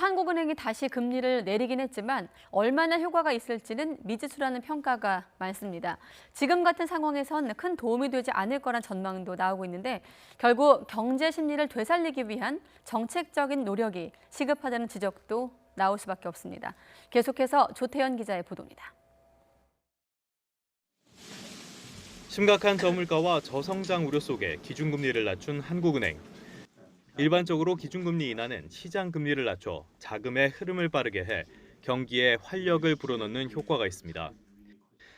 한국은행이 다시 금리를 내리긴 했지만 얼마나 효과가 있을지는 미지수라는 평가가 많습니다. 지금 같은 상황에선 큰 도움이 되지 않을 거란 전망도 나오고 있는데 결국 경제 심리를 되살리기 위한 정책적인 노력이 시급하다는 지적도 나올 수밖에 없습니다. 계속해서 조태현 기자의 보도입니다. 심각한 저물가와 저성장 우려 속에 기준금리를 낮춘 한국은행. 일반적으로 기준금리 인하는 시장 금리를 낮춰 자금의 흐름을 빠르게 해 경기에 활력을 불어넣는 효과가 있습니다.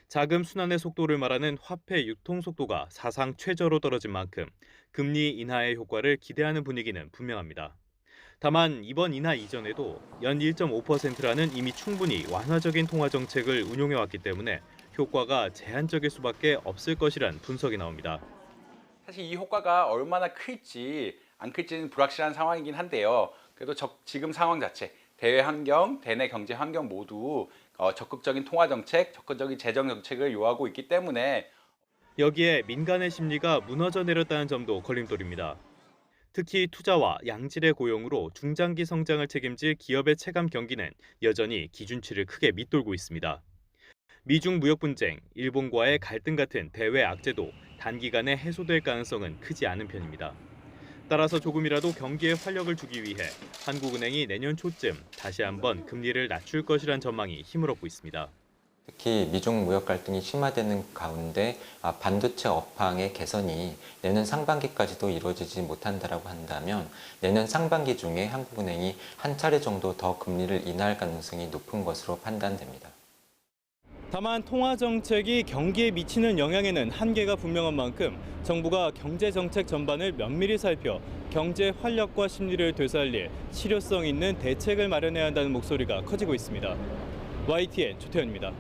자금 순환의 속도를 말하는 화폐 유통 속도가 사상 최저로 떨어진 만큼 금리 인하의 효과를 기대하는 분위기는 분명합니다. 다만 이번 인하 이전에도 연 1.5%라는 이미 충분히 완화적인 통화 정책을 운용해왔기 때문에 효과가 제한적일 수밖에 없을 것이란 분석이 나옵니다. 사실 이 효과가 얼마나 클지 안 클지는 불확실한 상황이긴 한데요. 그래도 지금 상황 자체, 대외 환경, 대내 경제 환경 모두 적극적인 통화 정책, 적극적인 재정 정책을 요하고 있기 때문에 여기에 민간의 심리가 무너져 내렸다는 점도 걸림돌입니다. 특히 투자와 양질의 고용으로 중장기 성장을 책임질 기업의 체감 경기는 여전히 기준치를 크게 밑돌고 있습니다. 미중 무역 분쟁, 일본과의 갈등 같은 대외 악재도 단기간에 해소될 가능성은 크지 않은 편입니다. 따라서 조금이라도 경기에 활력을 주기 위해 한국은행이 내년 초쯤 다시 한번 금리를 낮출 것이란 전망이 힘을 얻고 있습니다. 특히 미중 무역 갈등이 심화되는 가운데 반도체 업황의 개선이 내년 상반기까지도 이루어지지 못한다고 한다면 내년 상반기 중에 한국은행이 한 차례 정도 더 금리를 인하할 가능성이 높은 것으로 판단됩니다. 다만 통화 정책이 경기에 미치는 영향에는 한계가 분명한 만큼 정부가 경제 정책 전반을 면밀히 살펴 경제 활력과 심리를 되살릴 실효성 있는 대책을 마련해야 한다는 목소리가 커지고 있습니다. YTN 조태현입니다.